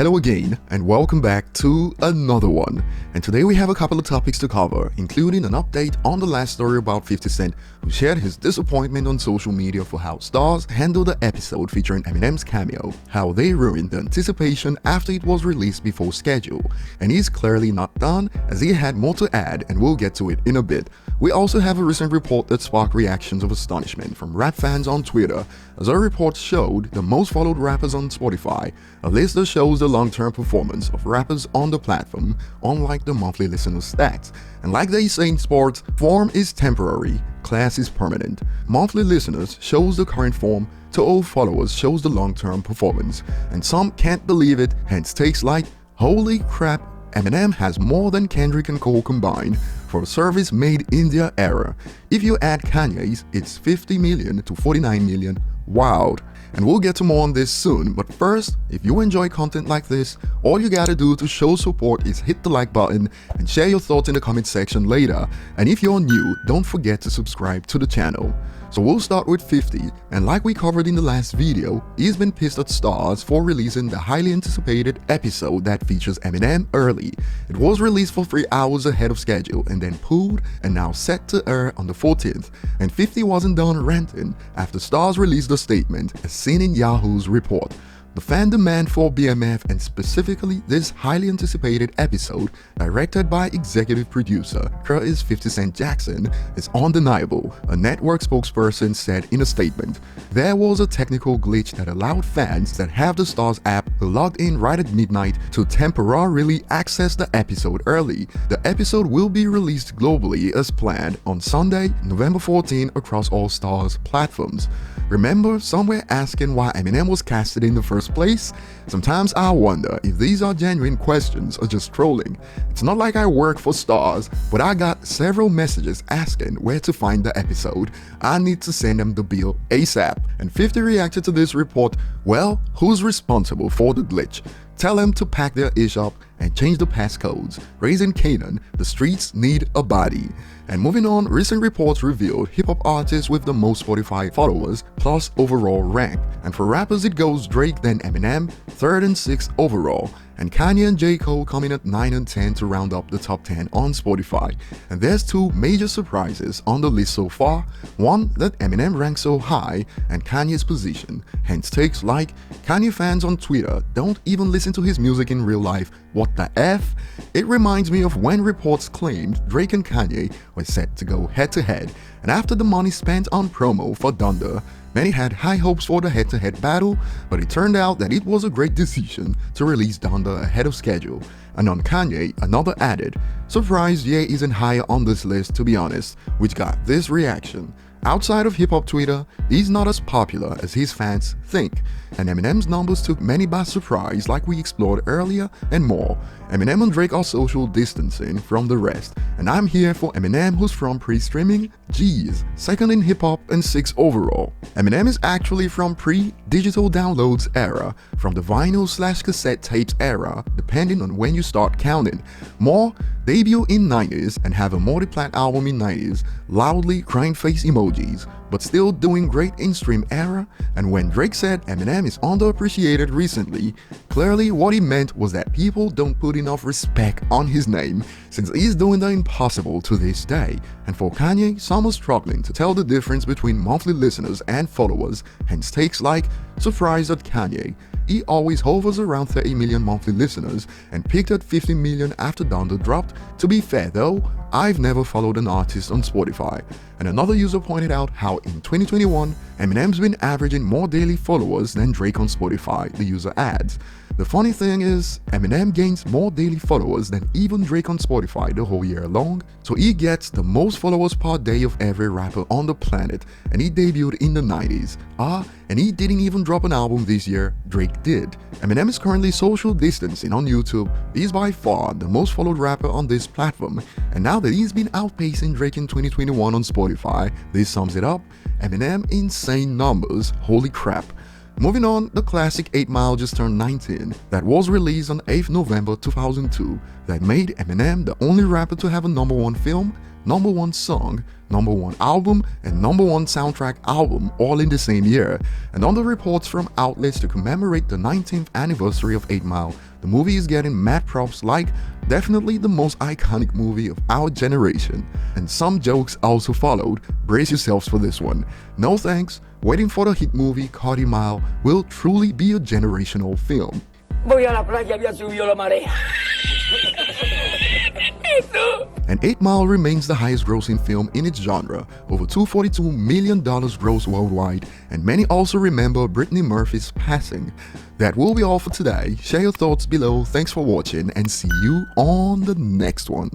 Hello again, and welcome back to another one. And today we have a couple of topics to cover, including an update on the last story about 50 Cent, who shared his disappointment on social media for how stars handled the episode featuring Eminem's cameo, how they ruined the anticipation after it was released before schedule, and he's clearly not done as he had more to add, and we'll get to it in a bit. We also have a recent report that sparked reactions of astonishment from rap fans on Twitter, as our report showed the most followed rappers on Spotify, a list that shows the long-term performance of rappers on the platform, unlike the monthly listener stats. And like they say in sports, form is temporary, class is permanent. Monthly listeners shows the current form, to all followers shows the long-term performance. And some can't believe it, hence takes like, holy crap, Eminem has more than Kendrick and Cole combined for a service made in their era. If you add Kanye's, it's 50 million to 49 million. Wild. And we'll get to more on this soon, but first, if you enjoy content like this, all you gotta do to show support is hit the like button and share your thoughts in the comment section later. And if you're new, don't forget to subscribe to the channel. So we'll start with 50, and like we covered in the last video, he's been pissed at stars for releasing the highly anticipated episode that features Eminem early. It was released for 3 hours ahead of schedule and then pulled and now set to air on the 14th, and 50 wasn't done ranting after stars released a statement as seen in Yahoo's report. The fan demand for BMF, and specifically this highly anticipated episode, directed by executive producer Curtis 50 Cent Jackson, is undeniable, a network spokesperson said in a statement. There was a technical glitch that allowed fans that have the Stars app logged in right at midnight to temporarily access the episode early. The episode will be released globally as planned on Sunday, November 14 across all Stars platforms. Remember, some were asking why Eminem was casted in the first place? Sometimes I wonder if these are genuine questions or just trolling. It's not like I work for Stars, but I got several messages asking where to find the episode. I need to send them the bill ASAP. And 50 reacted to this report. Well, who's responsible for the glitch? Tell them to pack their ish up and change the passcodes. Raising Canaan, the streets need a body. And moving on, recent reports revealed hip-hop artists with the most Spotify followers plus overall rank. And for rappers it goes Drake, then Eminem, 3rd and 6th overall. And Kanye and J. Cole coming at 9 and 10 to round up the top 10 on Spotify. And there's 2 major surprises on the list so far. One, that Eminem ranks so high, and Kanye's position. Hence takes like, Kanye fans on Twitter don't even listen to his music in real life. What the F? It reminds me of when reports claimed Drake and Kanye were set to go head to head. And after the money spent on promo for Donda, many had high hopes for the head-to-head battle, but it turned out that it was a great decision to release Donda ahead of schedule. And on Kanye, another added, surprised Ye isn't higher on this list to be honest, which got this reaction. Outside of hip-hop Twitter, he's not as popular as his fans think, and Eminem's numbers took many by surprise like we explored earlier and more. Eminem and Drake are social distancing from the rest, and I'm here for Eminem, who's from pre-streaming, geez, 2nd in hip-hop and 6th overall. Eminem is actually from pre-digital downloads era, from the vinyl/cassette tapes era, depending on when you start counting. More, debut in 90s and have a multi-plat album in 90s, loudly crying face emojis, but still doing great in stream era. And when Drake said Eminem is underappreciated recently, clearly what he meant was that people don't put enough respect on his name, since he's doing the impossible to this day. And for Kanye, some are struggling to tell the difference between monthly listeners and followers, hence takes like, surprised at Kanye. He always hovers around 30 million monthly listeners and peaked at 50 million after Donda dropped. To be fair though, I've never followed an artist on Spotify. And another user pointed out how in 2021, Eminem's been averaging more daily followers than Drake on Spotify, the user adds. The funny thing is, Eminem gains more daily followers than even Drake on Spotify the whole year long, so he gets the most followers per day of every rapper on the planet, and he debuted in the 90s. And he didn't even drop an album this year, Drake did. Eminem is currently social distancing on YouTube. He's by far the most followed rapper on this platform, and now that he's been outpacing Drake in 2021 on Spotify, this sums it up. Eminem insane numbers, holy crap. Moving on, the classic 8 Mile just turned 19, that was released on 8th November 2002, that made Eminem the only rapper to have a #1 film, #1 song, #1 album, and #1 soundtrack album all in the same year. And on the reports from outlets to commemorate the 19th anniversary of 8 Mile, The movie is getting mad props like definitely the most iconic movie of our generation. And some jokes also followed. Brace yourselves for this one. No thanks, waiting for the hit movie Cardi Mile will truly be a generational film. Voy a la playa, había subido la marea. And 8 Mile remains the highest grossing film in its genre, over $242 million gross worldwide, and many also remember Brittany Murphy's passing. That will be all for today. Share your thoughts below, thanks for watching, and see you on the next one.